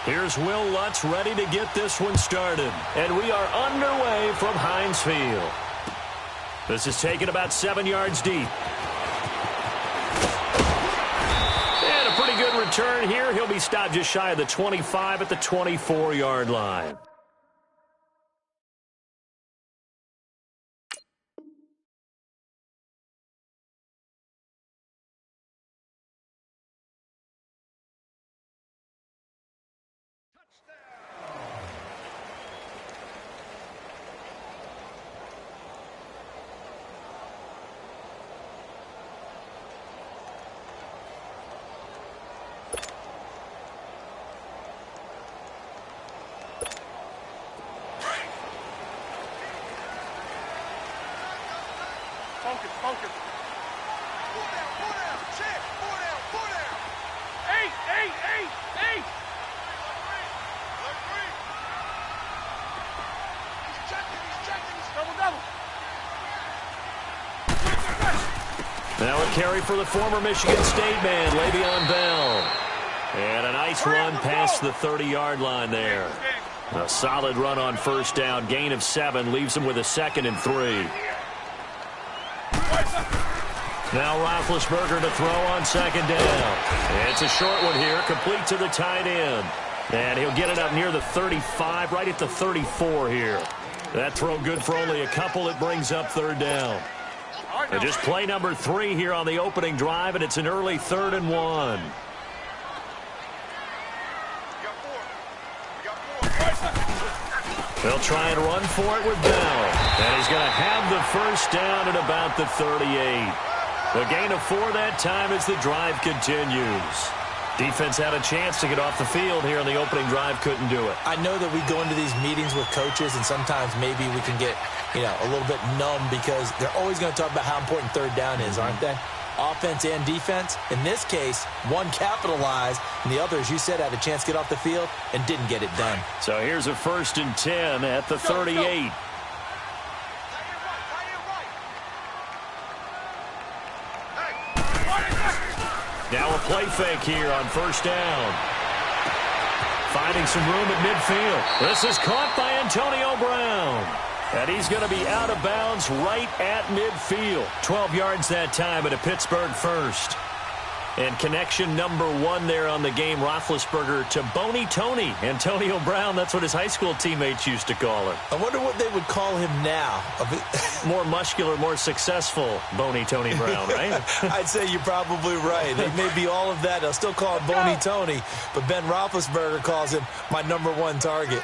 Here's Will Lutz ready to get this one started. And we are underway from Heinz Field. This is taken about 7 yards deep. And a pretty good return here. He'll be stopped just shy of the 25 at the 24-yard line. Focus. 4 down. Check. 4 down. 8. He's checking. Double. Now a carry for the former Michigan State man, Le'Veon Bell. And a nice run past the 30-yard line there. A solid run on first down. Gain of 7 leaves him with a 2nd and 3. Now Roethlisberger to throw on 2nd down. It's a short one here, complete to the tight end. And he'll get it up near the 35, right at the 34 here. That throw good for only a couple. It brings up 3rd down. And just play number 3 here on the opening drive, and it's an early 3rd and 1. They'll try and run for it with Bell. And he's going to have the first down at about the 38. The gain of 4 that time as the drive continues. Defense had a chance to get off the field here on the opening drive, couldn't do it. I know that we go into these meetings with coaches, and sometimes maybe we can get, a little bit numb because they're always going to talk about how important 3rd down is, aren't they? Offense and defense. In this case, one capitalized, and the other, as you said, had a chance to get off the field and didn't get it done. So here's a 1st and 10 at the 38. Now a play fake here on 1st down. Finding some room at midfield. This is caught by Antonio Brown. And he's going to be out of bounds right at midfield. 12 yards that time at a Pittsburgh first. And connection number 1 there on the game, Roethlisberger to Boney Tony. Antonio Brown, that's what his high school teammates used to call him. I wonder what they would call him now. More muscular, more successful Boney Tony Brown, right? I'd say you're probably right. They may be all of that. They'll still call him Boney Tony, but Ben Roethlisberger calls him my number 1 target.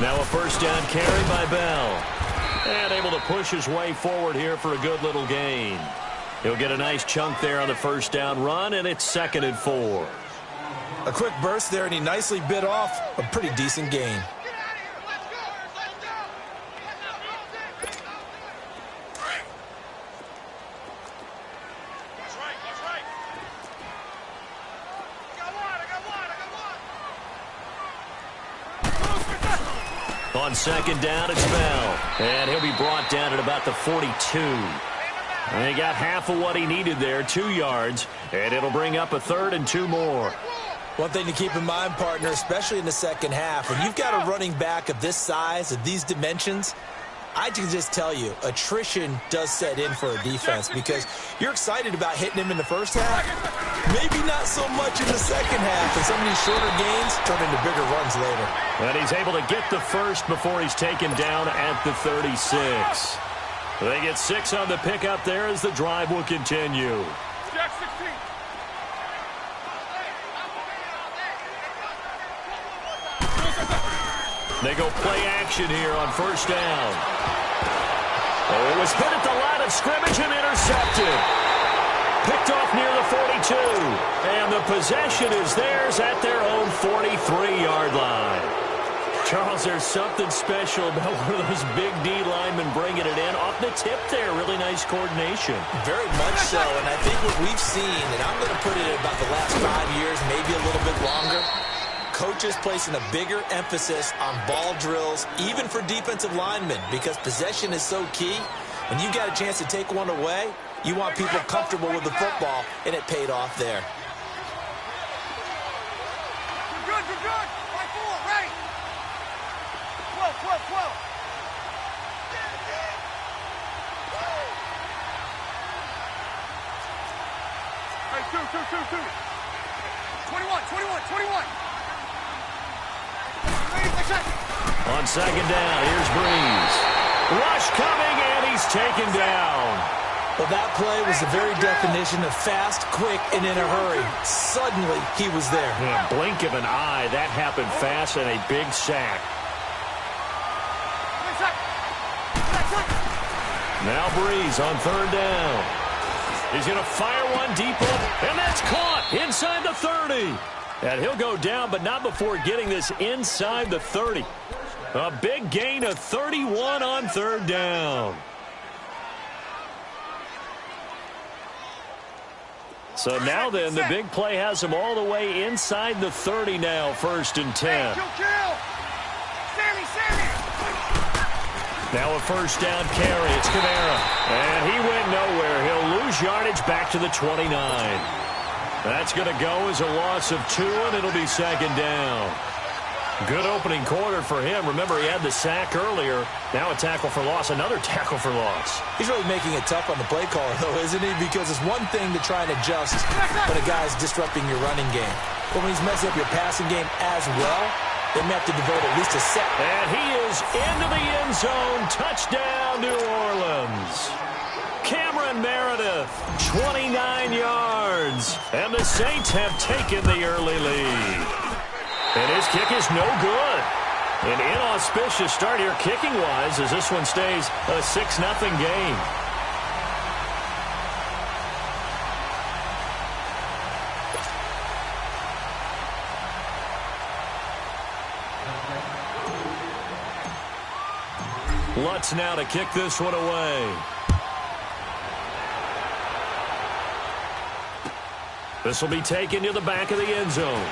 Now a first down carry by Bell. And able to push his way forward here for a good little gain. He'll get a nice chunk there on the first down run, and it's 2nd and 4. A quick burst there, and he nicely bit off a pretty decent gain. On 2nd down, it's Bell. And he'll be brought down at about the 42. And he got half of what he needed there, 2 yards. And it'll bring up a 3rd and 2 more. One thing to keep in mind, partner, especially in the second half, when you've got a running back of this size, of these dimensions, I can just tell you, attrition does set in for a defense because you're excited about hitting him in the first half. Maybe not so much in the second half, and some of these shorter gains turn into bigger runs later. And he's able to get the first before he's taken down at the 36. They get 6 on the pickup there as the drive will continue. Jack 16. They go play action here on first down. Oh, it was hit at the line of scrimmage and intercepted. Picked off near the 42. And the possession is theirs at their own 43-yard line. Charles, there's something special about one of those big D linemen bringing it in. Off the tip there, really nice coordination. Very much so, and I think what we've seen, and I'm going to put it at about the last 5 years, maybe a little bit longer, coaches placing a bigger emphasis on ball drills, even for defensive linemen, because possession is so key. When you got a chance to take one away, You want people comfortable with the football, and it paid off there. You're good. Right forward, ready. 12. Hey, two. 21. On second down, here's Breeze. Rush coming, and he's taken down. Well, that play was the very definition of fast, quick, and in a hurry. Suddenly, he was there. Yeah, blink of an eye, that happened fast, and a big sack. Now Breeze on third down. He's going to fire one deep up, and that's caught inside the 30. And he'll go down, but not before getting this inside the 30. A big gain of 31 on third down. So now then, the big play has him all the way inside the 30 now, 1st and 10. Kill. Sammy. Now a first down carry. It's Kamara. And he went nowhere. He'll lose yardage back to the 29. That's going to go as a loss of 2, and it'll be second down. Good opening quarter for him. Remember, he had the sack earlier. Now a tackle for loss, another tackle for loss. He's really making it tough on the play caller, though, isn't he? Because it's one thing to try and adjust when a guy's disrupting your running game. But when he's messing up your passing game as well, they may have to devote at least a set. And he is into the end zone. Touchdown, New Orleans. Cameron Meredith, 29 yards. And the Saints have taken the early lead. And his kick is no good. An inauspicious start here kicking-wise as this one stays a 6-0 game. Lutz now to kick this one away. This will be taken to the back of the end zone.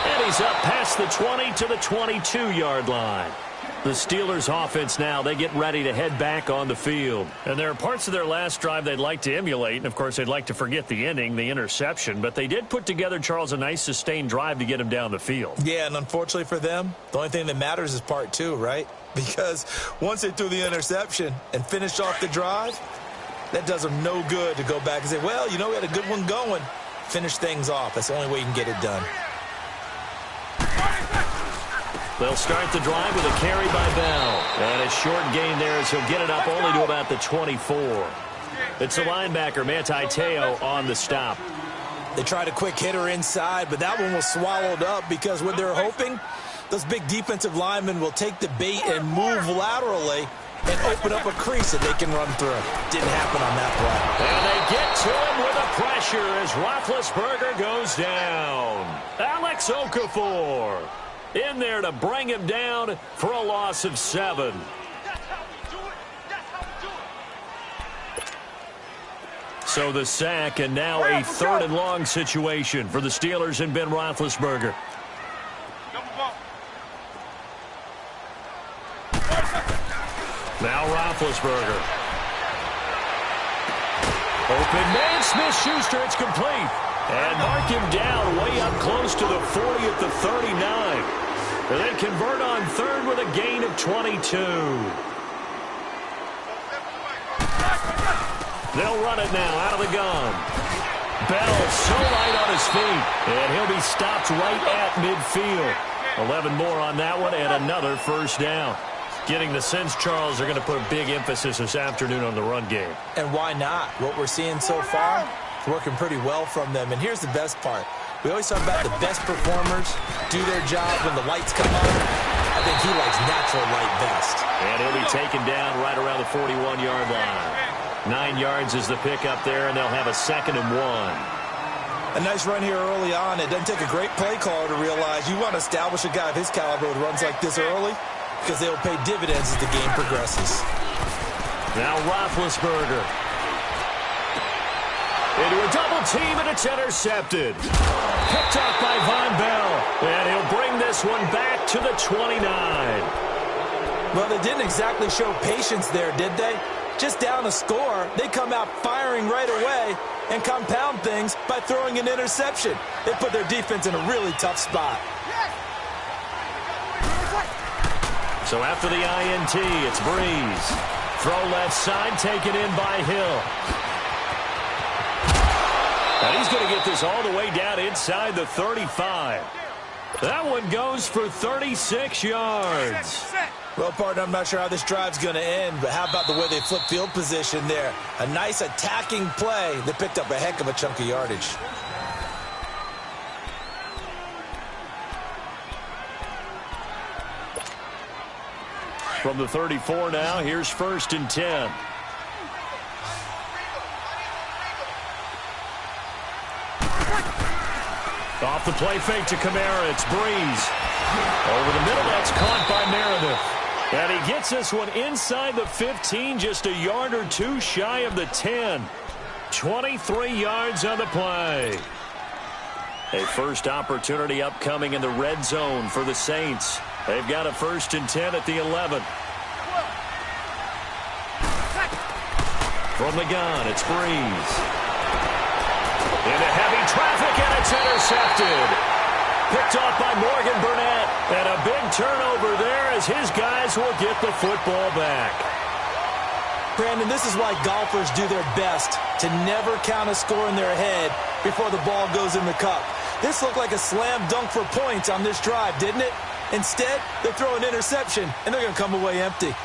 And he's up past the 20 to the 22-yard line. The Steelers offense now, they get ready to head back on the field. And there are parts of their last drive they'd like to emulate. And, of course, they'd like to forget the ending, the interception. But they did put together, Charles, a nice sustained drive to get him down the field. Yeah, and unfortunately for them, the only thing that matters is part 2, right? Because once they threw the interception and finished off the drive, that does them no good to go back and say, well, you know, we had a good one going. Finish things off. That's the only way you can get it done. They'll start the drive with a carry by Bell. And a short gain there as he'll get it up only to about the 24. It's the linebacker, Manti Te'o, on the stop. They tried a quick hitter inside, but that one was swallowed up because what they're hoping, those big defensive linemen will take the bait and move laterally and open up a crease that they can run through. Didn't happen on that play. And they get to him with a pressure as Roethlisberger goes down. Alex Okafor in there to bring him down for a loss of 7. So the sack, and now a 3rd and long situation for the Steelers and Ben Roethlisberger. Now Roethlisberger. Open man, Smith-Schuster, it's complete. And mark him down way up close to the 40 at the 39. And then convert on 3rd with a gain of 22. They'll run it now out of the gun. Bell so light on his feet. And he'll be stopped right at midfield. 11 more on that one and another first down. Getting the sense, Charles, they're going to put a big emphasis this afternoon on the run game. And why not? What we're seeing so far, it's working pretty well from them. And here's the best part. We always talk about the best performers do their job when the lights come on. I think he likes natural light best. And he'll be taken down right around the 41-yard line. 9 yards is the pickup there, and they'll have a 2nd and 1. A nice run here early on. It doesn't take a great play caller to realize you want to establish a guy of his caliber who runs like this early because they'll pay dividends as the game progresses. Now Roethlisberger. Into a double team, and it's intercepted. Picked off by Von Bell. And he'll bring this one back to the 29. Well, they didn't exactly show patience there, did they? Just down a score, they come out firing right away and compound things by throwing an interception. They put their defense in a really tough spot. So after the INT, it's Breeze. Throw left side, taken in by Hill. And he's going to get this all the way down inside the 35. That one goes for 36 yards. Well, partner, I'm not sure how this drive's going to end, but how about the way they flip field position there? A nice attacking play that picked up a heck of a chunk of yardage. From the 34 now, here's 1st and 10. Off the play fake to Kamara, it's Breeze. Over the middle, that's caught by Meredith. And he gets this one inside the 15, just a yard or two shy of the 10. 23 yards on the play. A first opportunity upcoming in the red zone for the Saints. They've got a 1st and 10 at the 11. From the gun, it's Breeze. Into heavy traffic, and it's intercepted. Picked off by Morgan Burnett. And a big turnover there as his guys will get the football back. Brandon, this is why golfers do their best to never count a score in their head before the ball goes in the cup. This looked like a slam dunk for points on this drive, didn't it? Instead, they throw an interception, and they're going to come away empty.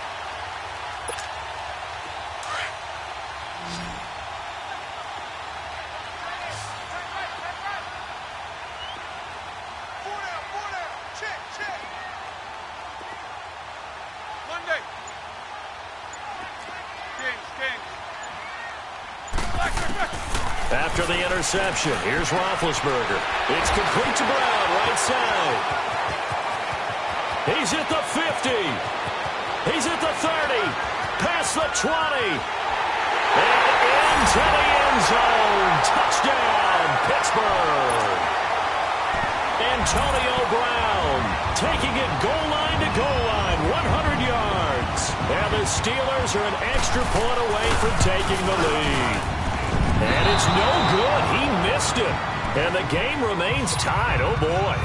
After the interception, here's Roethlisberger. It's complete to Brown, right side. He's at the 50. He's at the 30. Past the 20. And into the end zone. Touchdown, Pittsburgh. Antonio Brown taking it goal line to goal line, 100 yards. And the Steelers are an extra point away from taking the lead. And it's no good. He missed it. And the game remains tied. Oh, boy.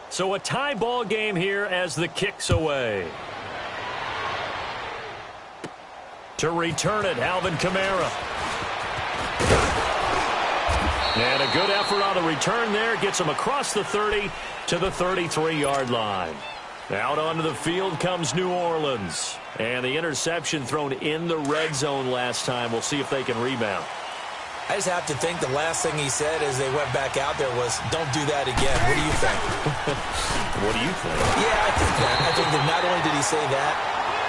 So a tie ball game here as the kick's away. To return it, Alvin Kamara. And a good effort on the return there. Gets him across the 30 to the 33-yard line. Out onto the field comes New Orleans. And the interception thrown in the red zone last time. We'll see if they can rebound. I just have to think the last thing he said as they went back out there was, don't do that again. What do you think? What do you think? Yeah, I think that. I think that not only did he say that,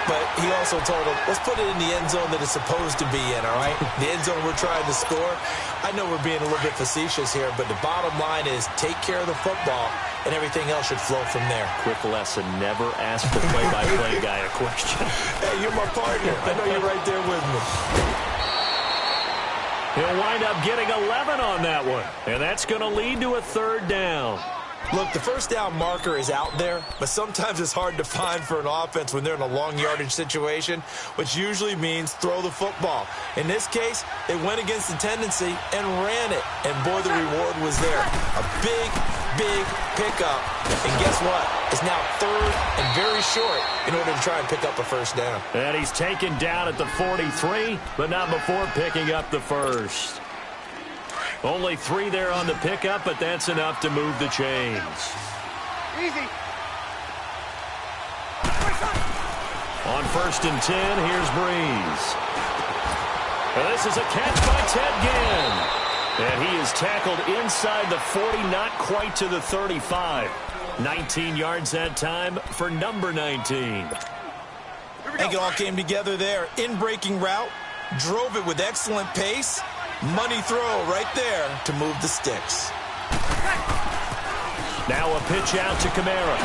but he also told him, let's put it in the end zone that it's supposed to be in, all right? The end zone we're trying to score. I know we're being a little bit facetious here, but the bottom line is take care of the football, and everything else should flow from there. Quick lesson, never ask the play-by-play guy a question. Hey, you're my partner. I know you're right there with me. He'll wind up getting 11 on that one, and that's going to lead to a 3rd down. Look, the first down marker is out there, but sometimes it's hard to find for an offense when they're in a long yardage situation, which usually means throw the football. In this case, they went against the tendency and ran it, and boy, the reward was there. A big, big pickup, and guess what? It's now 3rd and very short in order to try and pick up a 1st down. And he's taken down at the 43, but not before picking up the 1st. Only 3 there on the pickup, but that's enough to move the chains. Easy. On 1st and 10, here's Breeze. And this is a catch by Ted Ginn. And he is tackled inside the 40, not quite to the 35. 19 yards that time for number 19. I think it all came together there. In-breaking route, drove it with excellent pace. Money throw right there to move the sticks. Now a pitch out to Kamara.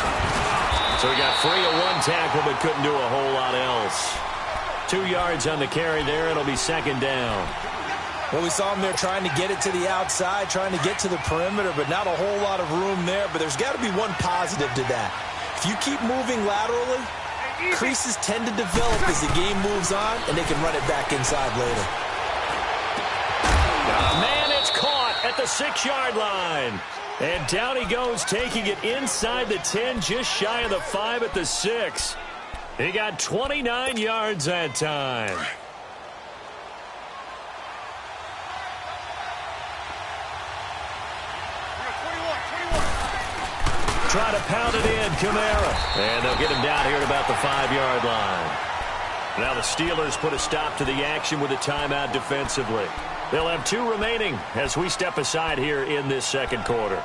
So he got free of one tackle but couldn't do a whole lot else. 2 yards on the carry there. It'll be second down. Well, we saw him there trying to get it to the outside, trying to get to the perimeter, but not a whole lot of room there. But there's got to be one positive to that. If you keep moving laterally, creases tend to develop as the game moves on, and they can run it back inside later. Man, it's caught at the 6-yard line. And down he goes, taking it inside the 10, just shy of the 5 at the 6. He got 29 yards that time. Try to pound it in, Kamara. And they'll get him down here at about the 5-yard line. Now the Steelers put a stop to the action with a timeout defensively. They'll have 2 remaining as we step aside here in this second quarter.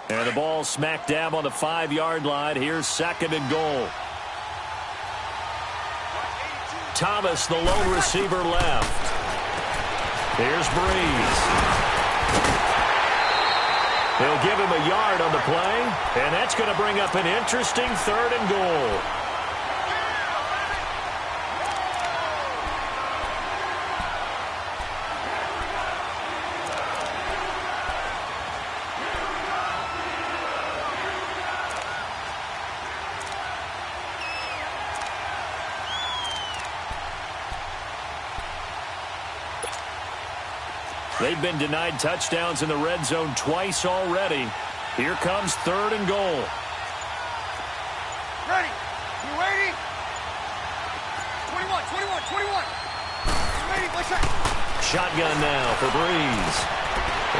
And the ball smack dab on the 5-yard line. Here's second and goal. Thomas, the lone receiver, left. Here's Breeze. He'll give him a yard on the play, and that's going to bring up an interesting third and goal. They've been denied touchdowns in the red zone twice already. Here comes third and goal. Ready. You ready? 21. Ready, play shot. Shotgun now for Breeze.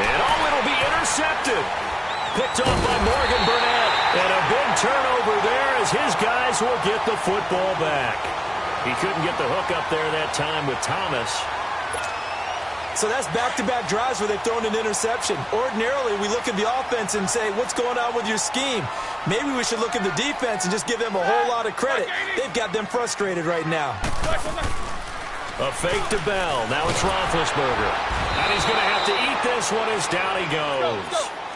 And it'll be intercepted. Picked off by Morgan Burnett. And a big turnover there as his guys will get the football back. He couldn't get the hook up there that time with Thomas. So that's back-to-back drives where they've thrown an interception. Ordinarily, we look at the offense and say, what's going on with your scheme? Maybe we should look at the defense and just give them a whole lot of credit. They've got them frustrated right now. A fake to Bell. Now it's Roethlisberger. And he's going to have to eat this one as down he goes.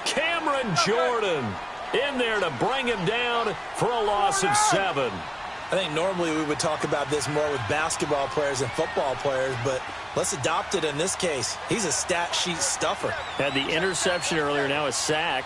Cameron Jordan in there to bring him down for a loss of 7. I think normally we would talk about this more with basketball players and football players, but let's adopt it in this case. He's a stat sheet stuffer. Had the interception earlier, now a sack.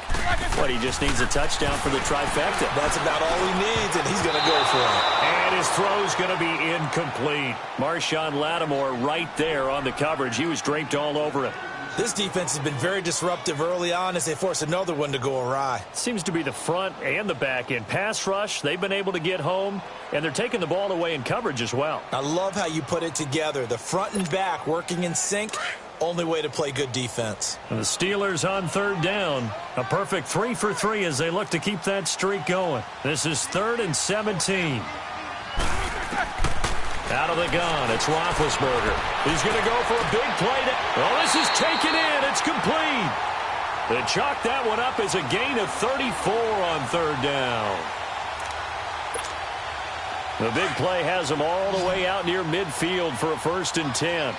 But he just needs a touchdown for the trifecta. That's about all he needs, and he's going to go for it. And his throw's going to be incomplete. Marshawn Lattimore right there on the coverage. He was draped all over it. This defense has been very disruptive early on as they force another one to go awry. Seems to be the front and the back end. Pass rush, they've been able to get home, and they're taking the ball away in coverage as well. I love how you put it together. The front and back working in sync, only way to play good defense. And the Steelers on third down. A perfect 3 for 3 as they look to keep that streak going. This is 3rd and 17. Out of the gun, it's Roethlisberger. He's going to go for a big play. Oh, this is taken in. It's complete. They chalk that one up as a gain of 34 on third down. The big play has them all the way out near midfield for a 1st and 10.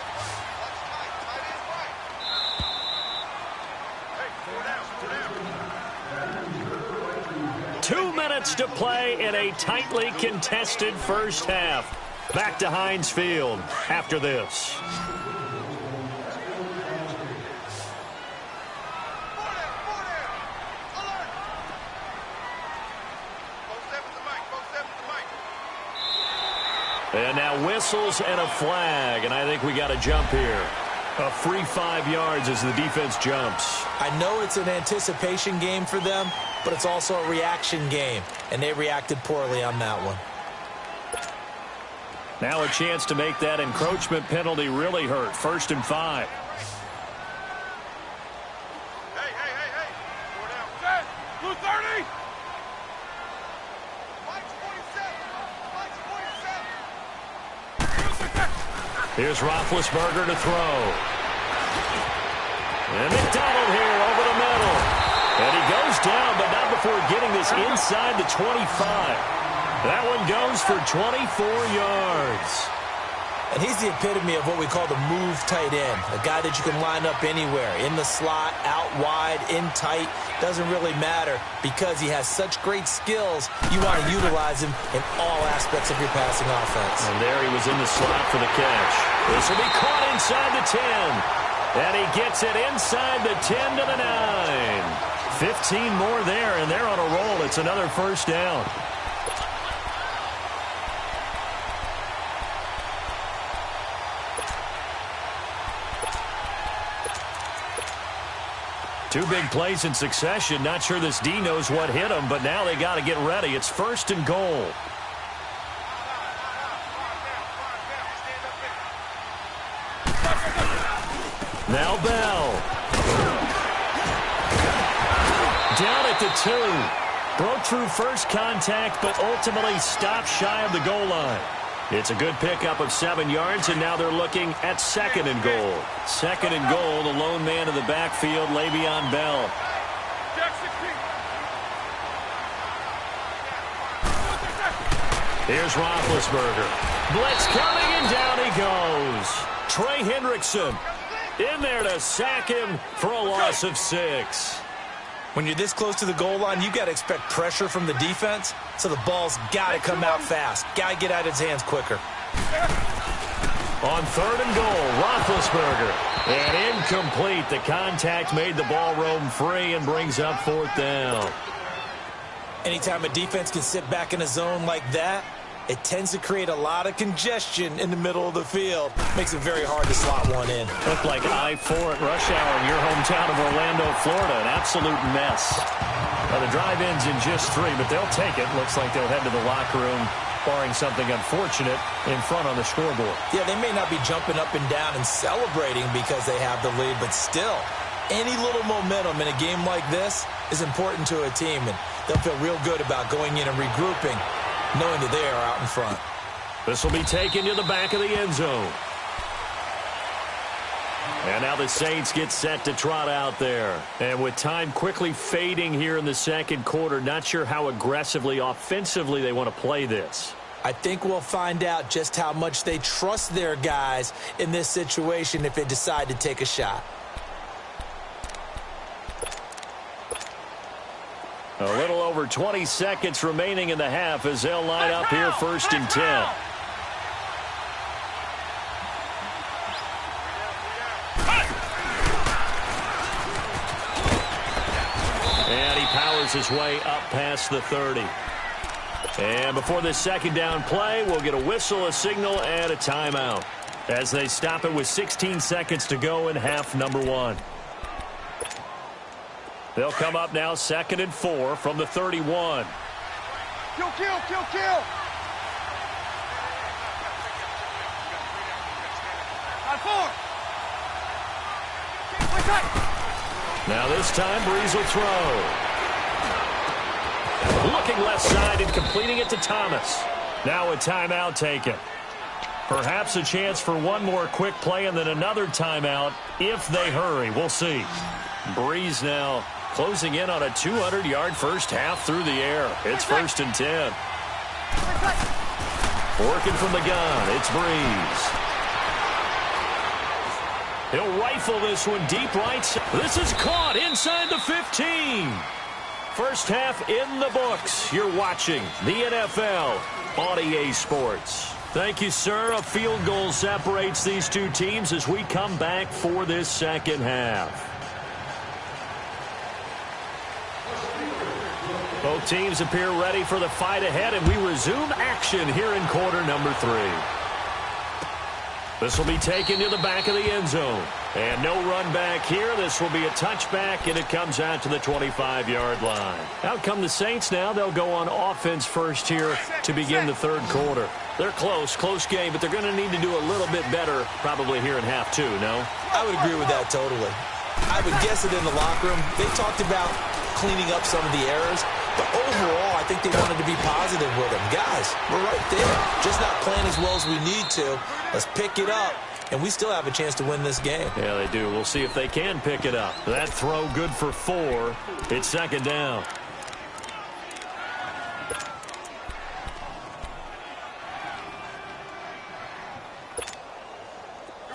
Hey, 2 minutes to play in a tightly contested first half. Back to Heinz Field after this. And now whistles and a flag, and I think we got a jump here. A free 5 yards as the defense jumps. I know it's an anticipation game for them, but it's also a reaction game, and they reacted poorly on that one. Now a chance to make that encroachment penalty really hurt. 1st and 5. Hey. 4 down. Set. Blue 30. Mike's 47. Here's Roethlisberger to throw. And McDonald here over the middle. And he goes down, but not before getting this inside the 25. That one goes for 24 yards. And he's the epitome of what we call the move tight end, a guy that you can line up anywhere, in the slot, out wide, in tight, doesn't really matter because he has such great skills. You want to utilize him in all aspects of your passing offense. And there he was in the slot for the catch. This will be caught inside the 10. And he gets it inside the 10 to the 9. 15 more there, and they're on a roll. It's another first down. Two big plays in succession. Not sure this D knows what hit him, but now they got to get ready. It's first and goal. Now Bell. Down at the 2. Broke through first contact, but ultimately stopped shy of the goal line. It's a good pickup of 7 yards, and now they're looking at second and goal. Second and goal, the lone man in the backfield, Le'Veon Bell. Here's Roethlisberger. Blitz coming, and down he goes. Trey Hendrickson in there to sack him for a loss of 6. When you're this close to the goal line, you got to expect pressure from the defense, so the ball's got to come out fast. Got to get out of his hands quicker. On third and goal, Roethlisberger. And incomplete. The contact made the ball roam free and brings up fourth down. Anytime a defense can sit back in a zone like that, it tends to create a lot of congestion in the middle of the field. Makes it very hard to slot one in. Looked like I-4 at rush hour in your hometown of Orlando, Florida. An absolute mess. Well, the drive-in's in just 3, but they'll take it. Looks like they'll head to the locker room, barring something unfortunate, in front on the scoreboard. Yeah, they may not be jumping up and down and celebrating because they have the lead, but still, any little momentum in a game like this is important to a team, and they'll feel real good about going in and regrouping, knowing that they are out in front. This will be taken to the back of the end zone. And now the Saints get set to trot out there. And with time quickly fading here in the second quarter, not sure how aggressively, offensively they want to play this. I think we'll find out just how much they trust their guys in this situation if they decide to take a shot. A little over 20 seconds remaining in the half as they'll line up here first and 10. And he powers his way up past the 30. And before this second down play, we'll get a whistle, a signal, and a timeout as they stop it with 16 seconds to go in half number 1. They'll come up now second and 4 from the 31. Kill, kill, kill, kill. Now this time, Breeze will throw. Looking left side and completing it to Thomas. Now a timeout taken. Perhaps a chance for one more quick play and then another timeout if they hurry. We'll see. Breeze now closing in on a 200-yard first half through the air. It's first and 10. Working from the gun, it's Breeze. He'll rifle this one deep right. This is caught inside the 15. First half in the books. You're watching the NFL on EA Sports. Thank you, sir. A field goal separates these two teams as we come back for this second half. Both teams appear ready for the fight ahead, and we resume action here in quarter number 3. This will be taken to the back of the end zone. And no run back here. This will be a touchback, and it comes out to the 25-yard line. Out come the Saints now. They'll go on offense first here to begin the third quarter. They're close game, but they're going to need to do a little bit better probably here in half 2, no? I would agree with that totally. I would guess that in the locker room, they talked about cleaning up some of the errors, but overall, I think they wanted to be positive with them. Guys, we're right there. Just not playing as well as we need to. Let's pick it up, and we still have a chance to win this game. Yeah, they do. We'll see if they can pick it up. That throw good for 4. It's second down.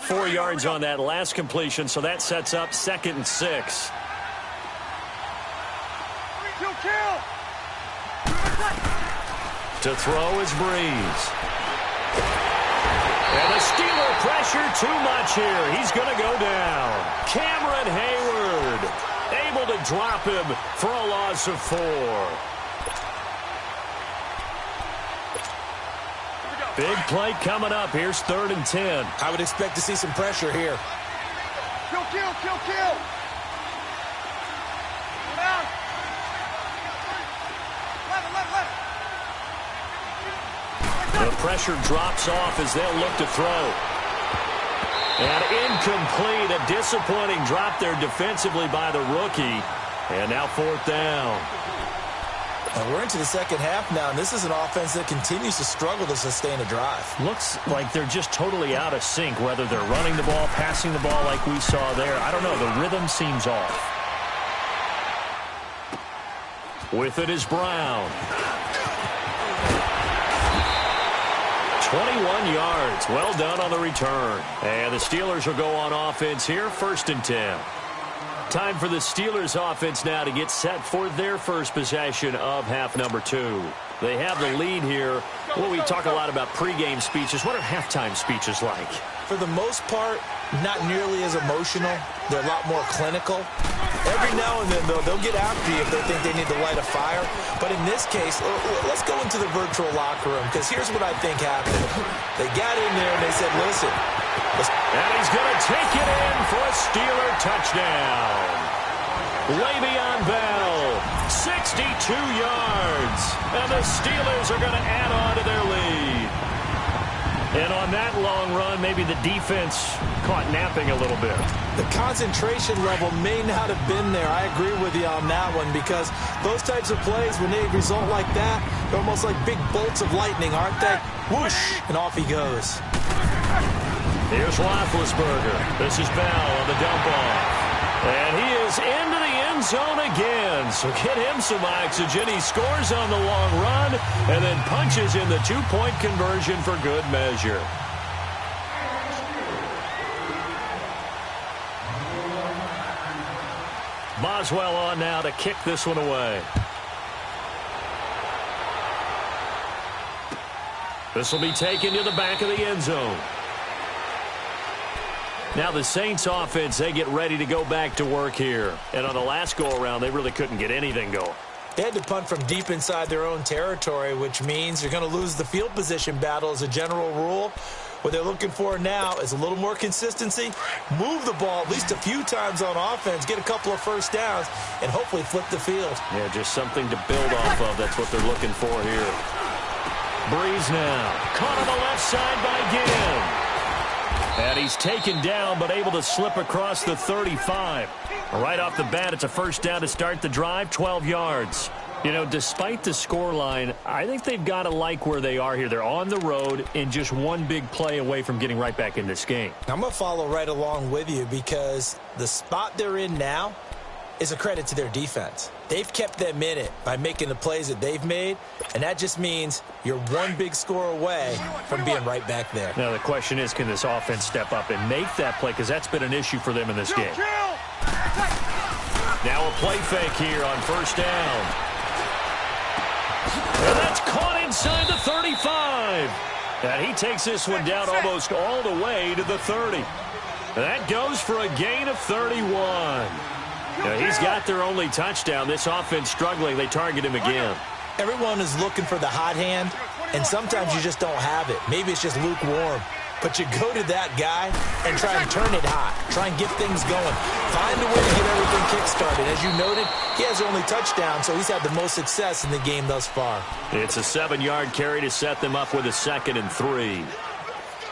4 yards on that last completion, so that sets up 2nd and 6. Kill. To throw is Breeze. And the Steeler pressure too much here. He's going to go down. Cameron Hayward able to drop him for a loss of 4. Big play coming up. Here's 3rd and 10. I would expect to see some pressure here. Kill. The pressure drops off as they'll look to throw. And incomplete. A disappointing drop there defensively by the rookie. And now 4th down. And we're into the second half now, and this is an offense that continues to struggle to sustain a drive. Looks like they're just totally out of sync, whether they're running the ball, passing the ball like we saw there. I don't know. The rhythm seems off. With it is Brown. 21 yards. Well done on the return. And the Steelers will go on offense here, 1st and 10. Time for the Steelers offense now to get set for their first possession of half number 2. They have the lead here. Well, we talk a lot about pregame speeches. What are halftime speeches like? For the most part, not nearly as emotional. They're a lot more clinical. Every now and then, though, they'll get after you if they think they need to light a fire. But in this case, let's go into the virtual locker room, because here's what I think happened. They got in there and they said, listen. And he's going to take it in for a Steeler touchdown. Le'Veon Bell, 62 yards. And the Steelers are going to add on to their lead. And on that long run, maybe the defense caught napping a little bit. The concentration level may not have been there. I agree with you on that one, because those types of plays, when they result like that, they're almost like big bolts of lightning, aren't they? Whoosh, and off he goes. Here's Roethlisberger. This is Bell on the dump off. And he is into the end zone again. So get him some oxygen. He scores on the long run and then punches in the 2-point conversion for good measure. Boswell on now to kick this one away. This will be taken to the back of the end zone. Now the Saints offense, they get ready to go back to work here. And on the last go-around, they really couldn't get anything going. They had to punt from deep inside their own territory, which means you're going to lose the field position battle as a general rule. What they're looking for now is a little more consistency, move the ball at least a few times on offense, get a couple of first downs, and hopefully flip the field. Yeah, just something to build off of. That's what they're looking for here. Breeze now. Caught on the left side by Gibb. And he's taken down, but able to slip across the 35. Right off the bat, it's a first down to start the drive, 12 yards. You know, despite the scoreline, I think they've got to like where they are here. They're on the road and just one big play away from getting right back in this game. I'm going to follow right along with you, because the spot they're in now is a credit to their defense. They've kept them in it by making the plays that they've made, and that just means you're one big score away from being right back there. Now the question is, can this offense step up and make that play, because that's been an issue for them in this game. Now a play fake here on first down. And that's caught inside the 35. And he takes this one down almost all the way to the 30. That goes for a gain of 31. Now, he's got their only touchdown. This offense struggling. They target him again. Everyone is looking for the hot hand, and sometimes you just don't have it. Maybe it's just lukewarm. But you go to that guy and try and turn it hot. Try and get things going. Find a way to get everything kick-started. As you noted, he has only touchdown, so he's had the most success in the game thus far. It's a 7-yard carry to set them up with a 2nd and 3.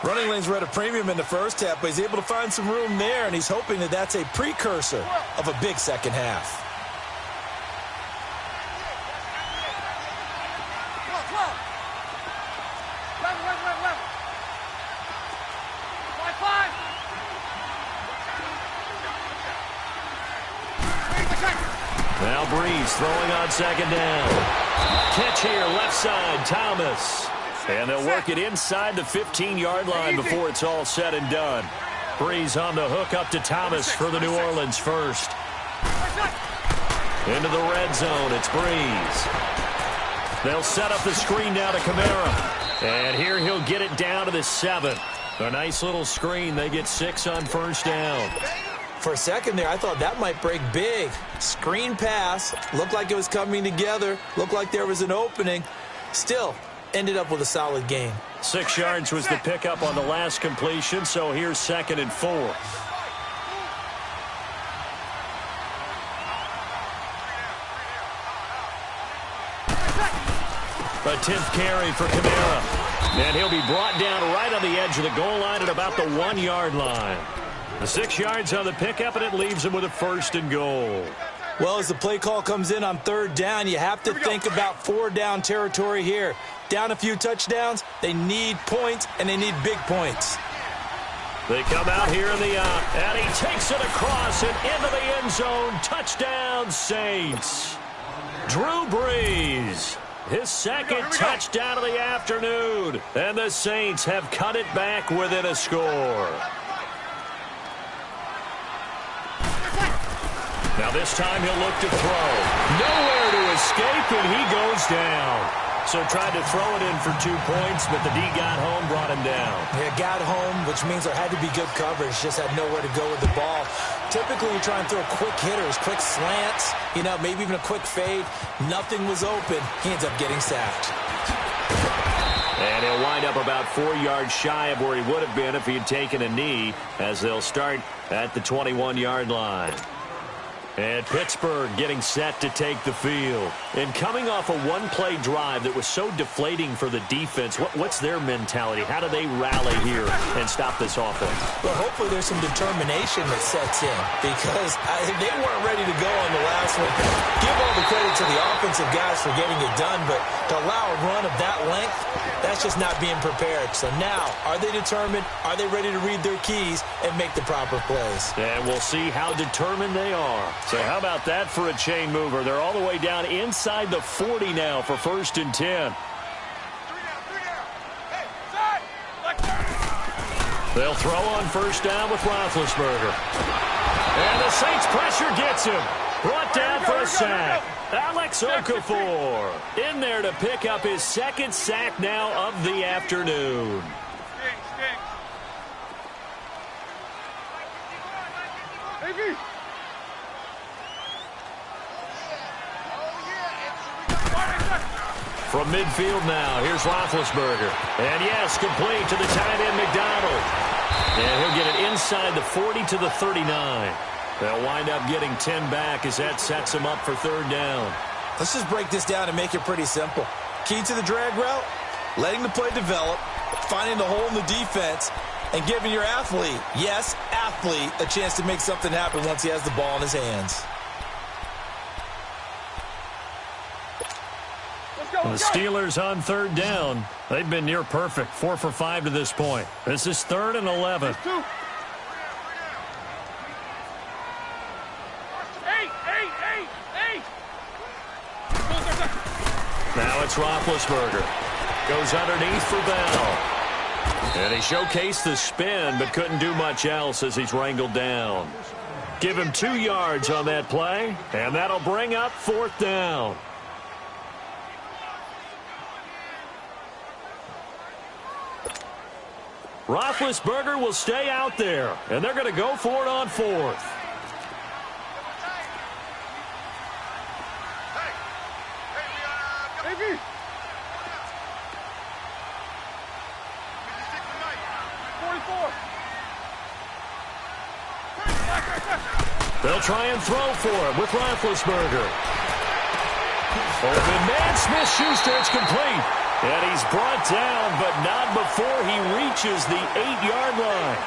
Running lanes were at a premium in the first half, but he's able to find some room there, and he's hoping that that's a precursor of a big second half. Now Breeze throwing on 2nd down. Catch here, left side, Thomas. And they'll work it inside the 15-yard line before it's all said and done. Breeze on the hook up to Thomas for the New Orleans first. Into the red zone, it's Breeze. They'll set up the screen down to Kamara. And here he'll get it down to the 7. A nice little screen. They get 6 on first down. For a second there, I thought that might break big. Screen pass. Looked like it was coming together. Looked like there was an opening. Still, ended up with a solid gain. 6 yards was the pickup on the last completion, so here's 2nd and 4. A 10th carry for Kamara. And he'll be brought down right on the edge of the goal line at about the 1-yard line. The 6 yards on the pickup, and it leaves him with a 1st and goal. Well, as the play call comes in on 3rd down, you have to think about 4-down territory here. Down a few touchdowns, they need points, and they need big points. They come out here in the and he takes it across and into the end zone. Touchdown, Saints. Drew Brees, his 2nd touchdown of the afternoon. And the Saints have cut it back within a score. Now this time he'll look to throw. Nowhere to escape, and he goes down. So tried to throw it in for 2 points, but the D got home, brought him down. Yeah, got home, which means there had to be good coverage. Just had nowhere to go with the ball. Typically, you try and throw quick hitters, quick slants, maybe even a quick fade. Nothing was open. He ends up getting sacked. And he'll wind up about 4 yards shy of where he would have been if he had taken a knee, as they'll start at the 21-yard line. And Pittsburgh getting set to take the field. And coming off a one-play drive that was so deflating for the defense, what's their mentality? How do they rally here and stop this offense? Well, hopefully there's some determination that sets in, because they weren't ready to go on the last one. Give all the credit to the offensive guys for getting it done, but to allow a run of that length, that's just not being prepared. So now, are they determined? Are they ready to read their keys and make the proper plays? And we'll see how determined they are. So how about that for a chain mover? They're all the way down inside the 40 now for 1st and 10. They'll throw on 1st down with Roethlisberger. And the Saints pressure gets him. Brought down for a sack. Alex Okafor in there to pick up his 2nd sack now of the afternoon. From midfield now, here's Roethlisberger. And yes, complete to the tight end McDonald. And he'll get it inside the 40 to the 39. They'll wind up getting 10 back as that sets them up for 3rd down. Let's just break this down and make it pretty simple. Key to the drag route, letting the play develop, finding the hole in the defense, and giving your athlete, yes, athlete, a chance to make something happen once he has the ball in his hands. The Steelers on 3rd down. They've been near perfect, 4 for 5 to this point. This is 3rd and 11. Now it's Roethlisberger. Goes underneath for Bell. And he showcased the spin, but couldn't do much else as he's wrangled down. Give him 2 yards on that play, and that'll bring up 4th down. Roethlisberger will stay out there, and they're going to go for it on 4th. They'll try and throw for him with Roethlisberger. Open man, Smith-Schuster, it's complete. And he's brought down, but not before he reaches the 8-yard line.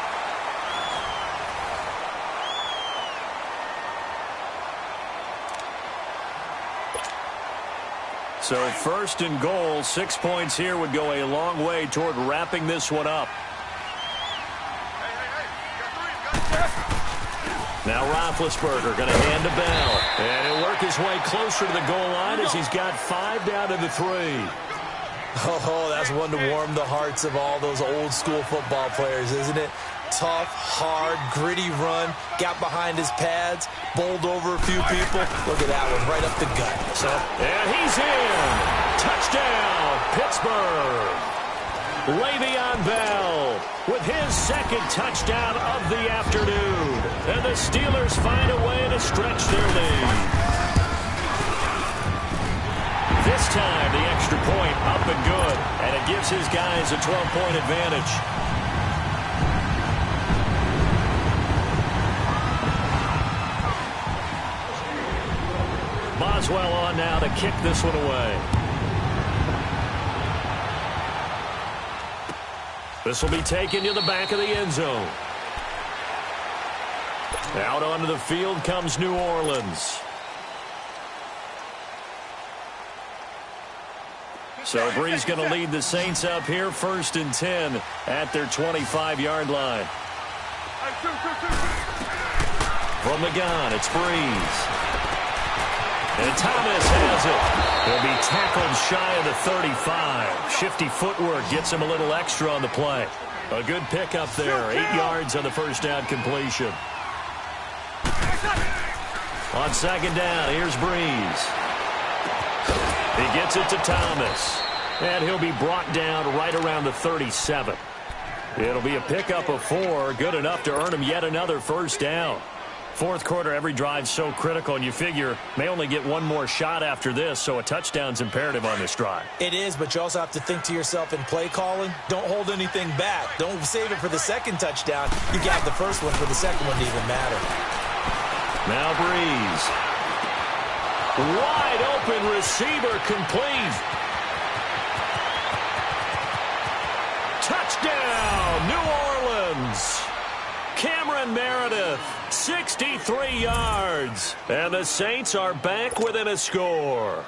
So 1st and goal, 6 points here would go a long way toward wrapping this one up. Now Roethlisberger going to hand to Bell. And he'll work his way closer to the goal line as he's got 5 down to the 3. Oh, that's one to warm the hearts of all those old school football players, isn't it? tough, hard, gritty run. Got behind his pads, bowled over a few people. Look at that one, right up the gut. And he's in. Touchdown, Pittsburgh. Le'Veon Bell with his second touchdown of the afternoon. And the Steelers find a way to stretch their lead. This time, the extra point up and good. And it gives his guys a 12-point advantage. Boswell on now to kick this one away. This will be taken to the back of the end zone. Out onto the field comes New Orleans. So Bree's going to lead the Saints up here, 1st and 10 at their 25-yard line. From the gun, it's Breeze. And Thomas has it. He'll be tackled shy of the 35. Shifty footwork gets him a little extra on the play. A good pickup there. 8 yards on the first down completion. On second down, here's Breeze. He gets it to Thomas. And he'll be brought down right around the 37. It'll be a pickup of 4. Good enough to earn him yet another first down. Fourth quarter, every drive's so critical, and you figure may only get one more shot after this, so a touchdown's imperative on this drive. It is, but you also have to think to yourself in play calling, don't hold anything back. Don't save it for the second touchdown. You got the first one for the second one to even matter. Now Breeze. Wide open receiver complete. Touchdown, New Orleans. Cameron Meredith, 63 yards. And the Saints are back within a score.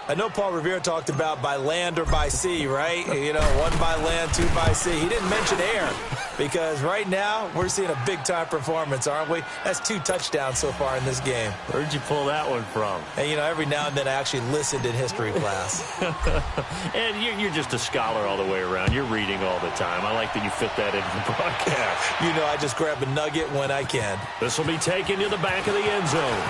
I know Paul Revere talked about by land or by sea, right? You know, 1 by land, 2 by sea. He didn't mention air because right now we're seeing a big-time performance, aren't we? That's 2 touchdowns so far in this game. Where'd you pull that one from? And, you know, every now and then I actually listened in history class. And you're just a scholar all the way around. You're reading all the time. I like that you fit that into the broadcast. You know, I just grab a nugget when I can. This will be taken to the back of the end zone.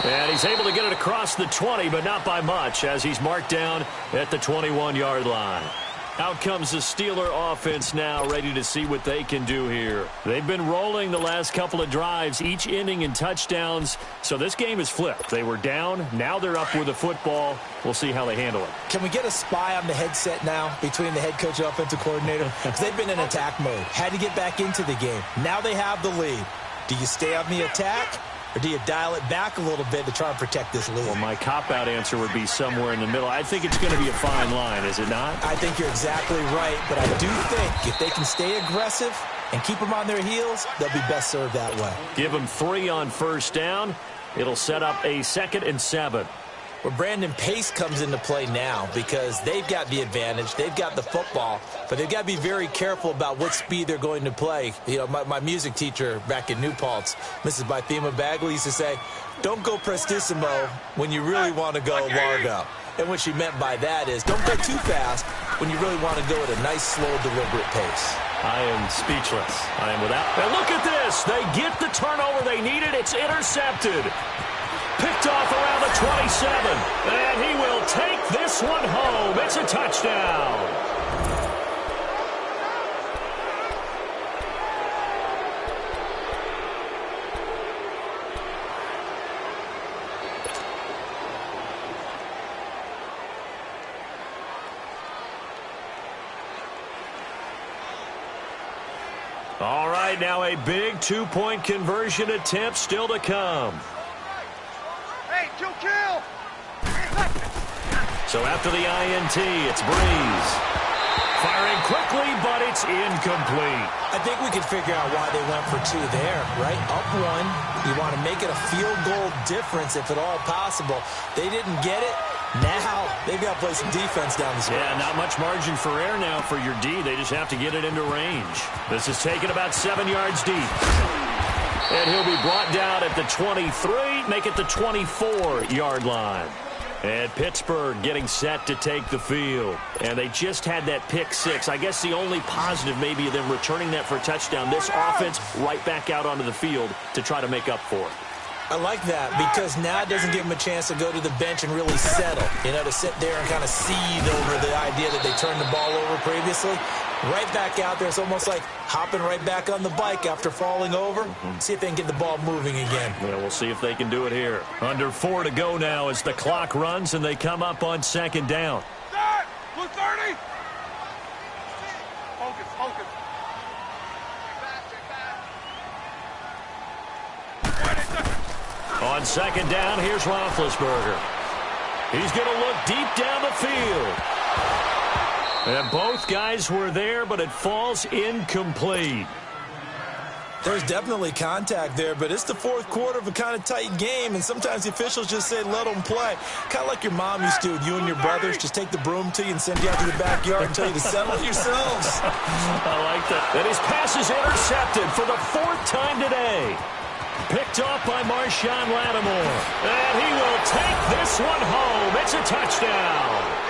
And he's able to get it across the 20, but not by much, as he's marked down at the 21-yard line. Out comes the Steeler offense now, ready to see what they can do here. They've been rolling the last couple of drives, each inning in touchdowns, so this game is flipped. They were down, now they're up with the football. We'll see how they handle it. Can we get a spy on the headset now between the head coach and offensive coordinator? Because they've been in attack mode, had to get back into the game. Now they have the lead. Do you stay on the attack? Or do you dial it back a little bit to try and protect this lead? Well, my cop-out answer would be somewhere in the middle. I think it's going to be a fine line, is it not? I think you're exactly right, but I do think if they can stay aggressive and keep them on their heels, they'll be best served that way. Give them 3 on first down. It'll set up a 2nd and 7. Well, Brandon, pace comes into play now because they've got the advantage. They've got the football, but they've got to be very careful about what speed they're going to play. You know, my music teacher back in New Paltz, Mrs. Bythema Bagley, used to say, don't go prestissimo when you really want to go largo. And what she meant by that is don't go too fast when you really want to go at a nice, slow, deliberate pace. I am speechless. I am without. And look at this. They get the turnover they needed. It's intercepted. Picked off around the 27. And he will take this one home. It's a touchdown. All right, now a big 2-point conversion attempt still to come. Kill! So after the INT, it's Breeze. Firing quickly, but it's incomplete. I think we can figure out why they went for 2 there, right? Up 1. You want to make it a field goal difference if at all possible. They didn't get it. Now they've got to play some defense down the stretch. Yeah, not much margin for error now for your D. They just have to get it into range. This is taken about 7 yards deep. And he'll be brought down at the 23, make it the 24-yard line. And Pittsburgh getting set to take the field. And they just had that pick six. I guess the only positive maybe of them returning that for a touchdown. This offense right back out onto the field to try to make up for it. I like that because now it doesn't give them a chance to go to the bench and really settle. You know, to sit there and kind of seethe over the idea that they turned the ball over previously. Right back out there. It's almost like hopping right back on the bike after falling over. See if they can get the ball moving again. Yeah, we'll see if they can do it here. Under 4 to go now as the clock runs and they come up on second down. Blue 30. Focus. On second down, here's Roethlisberger. He's going to look deep down the field. And both guys were there, but it falls incomplete. There's definitely contact there, but it's the fourth quarter of a kind of tight game, and sometimes the officials just say, let them play. Kind of like your mom used to, you and your brothers just take the broom to you and send you out to the backyard and tell you to settle it yourselves. I like that. And his pass is intercepted for the 4th time today. Picked off by Marshawn Lattimore. And he will take this one home. It's a touchdown.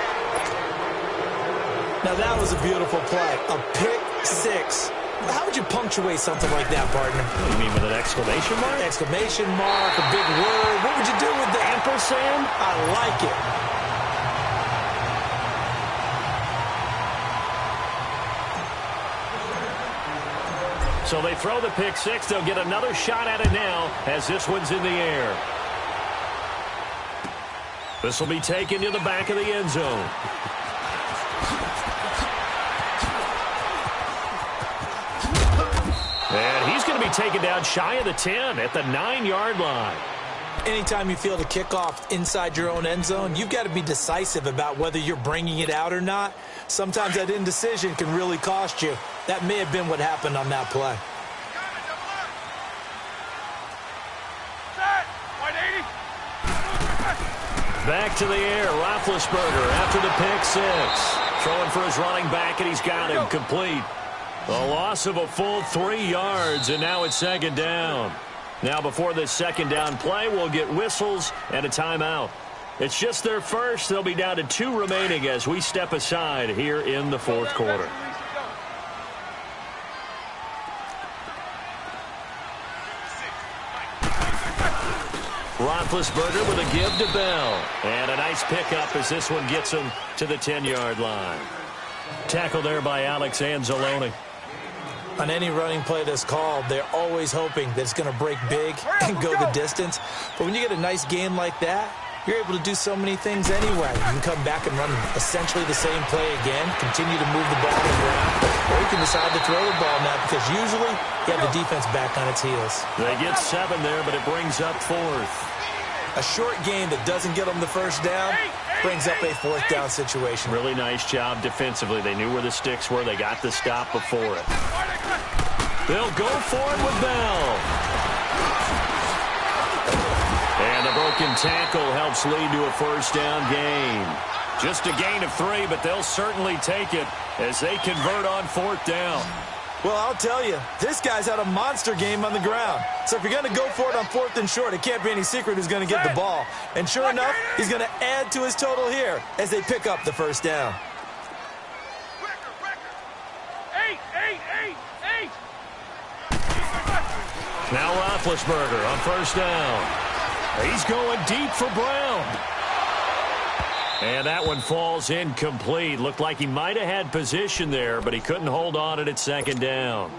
Now, that was a beautiful play. A pick six. How would you punctuate something like that, partner? What do you mean, with an exclamation mark? Exclamation mark, a big word. What would you do with the ampersand? I like it. So they throw the pick six. They'll get another shot at it now as this one's in the air. This will be taken to the back of the end zone. And he's going to be taken down shy of the 10 at the 9-yard line. Anytime you field a kickoff inside your own end zone, you've got to be decisive about whether you're bringing it out or not. Sometimes that indecision can really cost you. That may have been what happened on that play. Back to the air, Roethlisberger after the pick six. Throwing for his running back, and he's got him complete. A loss of a full 3 yards, and now it's second down. Now before this second down play, we'll get whistles and a timeout. It's just their first. They'll be down to 2 remaining as we step aside here in the fourth quarter. Roethlisberger with a give to Bell. And a nice pickup as this one gets him to the 10-yard line. Tackle there by Alex Anzalone. On any running play that's called, they're always hoping that it's going to break big and go the distance. But when you get a nice gain like that, you're able to do so many things anyway. You can come back and run essentially the same play again, continue to move the ball around, or you can decide to throw the ball now because usually you have the defense back on its heels. They get 7 there, but it brings up 4th. A short game that doesn't get them the first down brings up a 4th down situation. Really nice job defensively. They knew where the sticks were. They got the stop before it. They'll go for it with Bell. And the broken tackle helps lead to a first down gain. Just a gain of 3, but they'll certainly take it as they convert on 4th down. Well, I'll tell you, this guy's had a monster game on the ground. So if you're going to go for it on 4th and short, it can't be any secret who's going to get the ball. And sure enough, he's going to add to his total here as they pick up the first down. Now Roethlisberger on first down. He's going deep for Brown. And that one falls incomplete. Looked like he might have had position there, but he couldn't hold on to it at second down.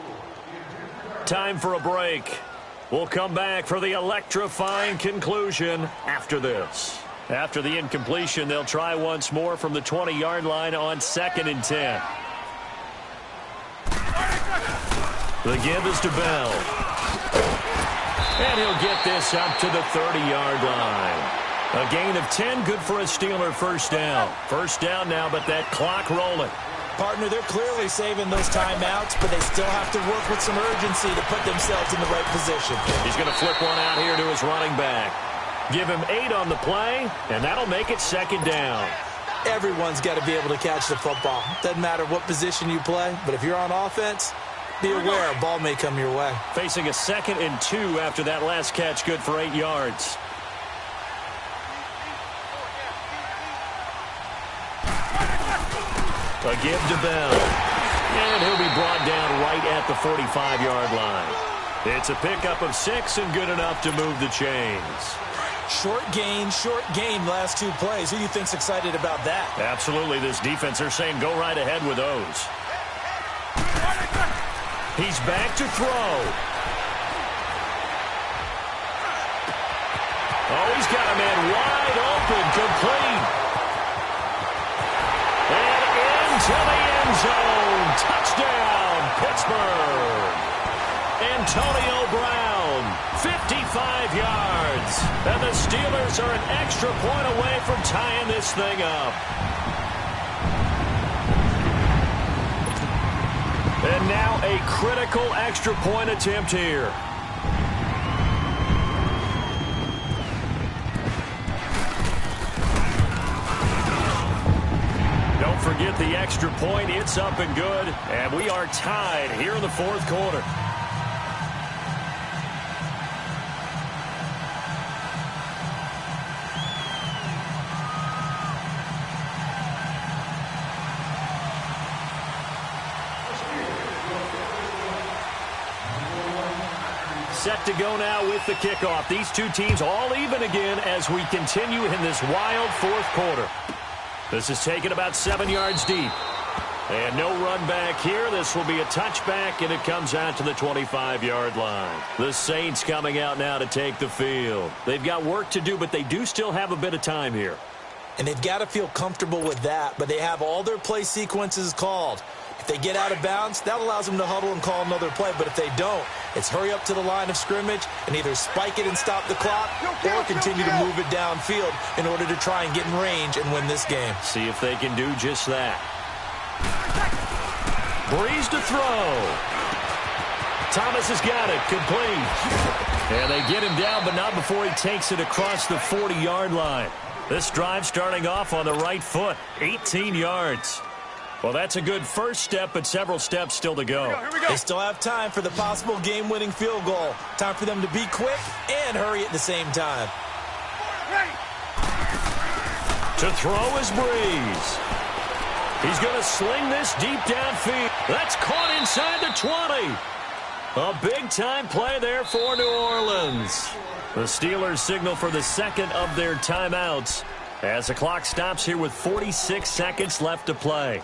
Time for a break. We'll come back for the electrifying conclusion after this. After the incompletion, they'll try once more from the 20-yard line on 2nd and 10. The give is to Bell. And he'll get this up to the 30-yard line. A gain of 10, good for a Steeler first down. First down now, but that clock rolling. Partner, they're clearly saving those timeouts, but they still have to work with some urgency to put themselves in the right position. He's going to flip one out here to his running back. Give him 8 on the play, and that'll make it second down. Everyone's got to be able to catch the football. Doesn't matter what position you play, but if you're on offense, be aware a ball may come your way. Facing a 2nd and 2 after that last catch, good for 8 yards. A give to Bell. And he'll be brought down right at the 45-yard line. It's a pickup of 6 and good enough to move the chains. Short gain, last 2 plays. Who do you think's excited about that? Absolutely. This defense, they're saying go right ahead with those. He's back to throw. Oh, he's got a man wide open, complete. And into the end zone. Touchdown, Pittsburgh. Antonio Brown, 55 yards. And the Steelers are an extra point away from tying this thing up. And now a critical extra point attempt here. Don't forget the extra point. It's up and good. And we are tied here in the fourth quarter. Set to go now with the kickoff. These two teams all even again as we continue in this wild fourth quarter. This is taken about 7 yards deep. And no run back here. This will be a touchback, and it comes out to the 25-yard line. The Saints coming out now to take the field. They've got work to do, but they do still have a bit of time here. And they've got to feel comfortable with that, but they have all their play sequences called. If they get out of bounds, that allows them to huddle and call another play. But if they don't, it's hurry up to the line of scrimmage and either spike it and stop the clock or continue to move it downfield in order to try and get in range and win this game. See if they can do just that. Breeze to throw. Thomas has got it. Complete. And they get him down, but not before he takes it across the 40-yard line. This drive starting off on the right foot. 18 yards. Well, that's a good first step, but several steps still to go. Here we go. They still have time for the possible game-winning field goal. Time for them to be quick and hurry at the same time. Ready. To throw is Breeze. He's going to sling this deep downfield. That's caught inside the 20. A big-time play there for New Orleans. The Steelers signal for the second of their timeouts as the clock stops here with 46 seconds left to play.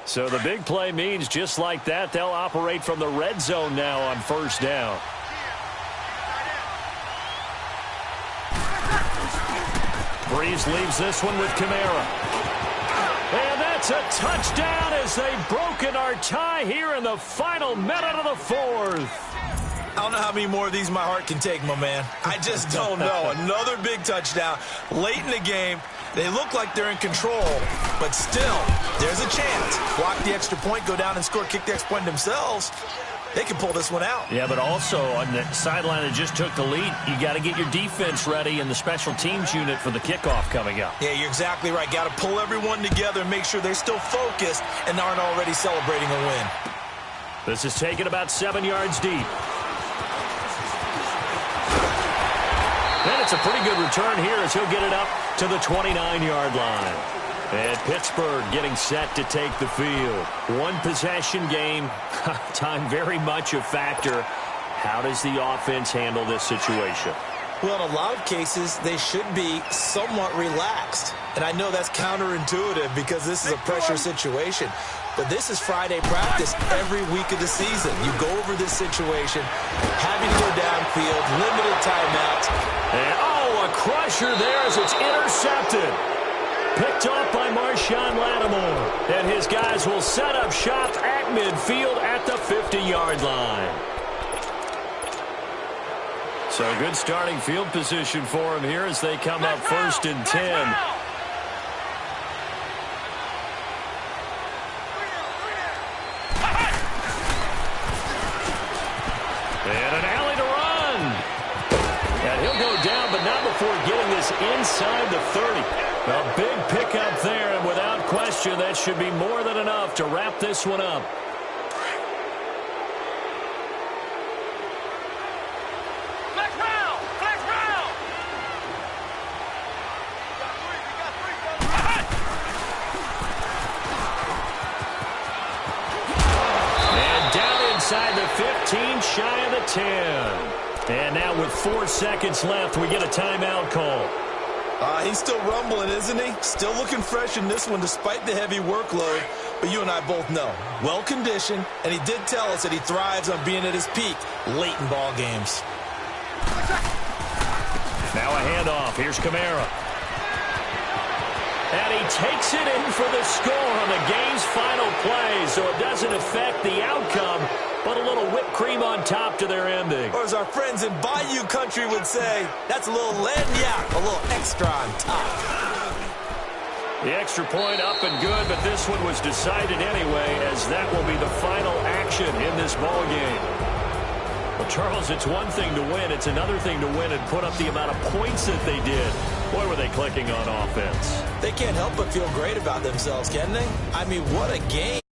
So the big play means just like that, they'll operate from the red zone now on first down. Breeze leaves this one with Kamara. And that's a touchdown as they've broken our tie here in the final minute of the fourth. I don't know how many more of these my heart can take, my man. I just don't know. Another big touchdown late in the game. They look like they're in control, but still, there's a chance. Block the extra point, go down and score, kick the extra point themselves. They can pull this one out. Yeah, but also on the sideline that just took the lead, you got to get your defense ready and the special teams unit for the kickoff coming up. Yeah, you're exactly right. Got to pull everyone together and make sure they're still focused and aren't already celebrating a win. This is taken about 7 yards deep. And it's a pretty good return here as he'll get it up to the 29-yard line. And Pittsburgh getting set to take the field. One possession game. Time very much a factor. How does the offense handle this situation? Well, in a lot of cases, they should be somewhat relaxed. And I know that's counterintuitive because this is a pressure situation. But this is Friday practice every week of the season. You go over this situation, having to go downfield, limited timeouts. And, a crusher there as it's intercepted. Picked off by Marshawn Lattimore. And his guys will set up shop at midfield at the 50-yard line. So good starting field position for him here as they come up first and 10. And an alley to run. And he'll go down, but not before getting this inside the 30. A big pickup there, and without question, that should be more than enough to wrap this one up. 14 shy of the 10. And now with 4 seconds left, we get a timeout call. He's still rumbling, isn't he? Still looking fresh in this one despite the heavy workload. But you and I both know, well-conditioned, and he did tell us that he thrives on being at his peak late in ball games. Now a handoff. Here's Kamara. And he takes it in for the score on the game's final play, so it doesn't affect the outcome, but a little whipped cream on top to their ending. Or as our friends in Bayou Country would say, that's a little lagniappe, a little extra on top. The extra point up and good, but this one was decided anyway, as that will be the final action in this ball game. Well, Charles, it's one thing to win. It's another thing to win and put up the amount of points that they did. Boy, were they clicking on offense. They can't help but feel great about themselves, can they? I mean, what a game.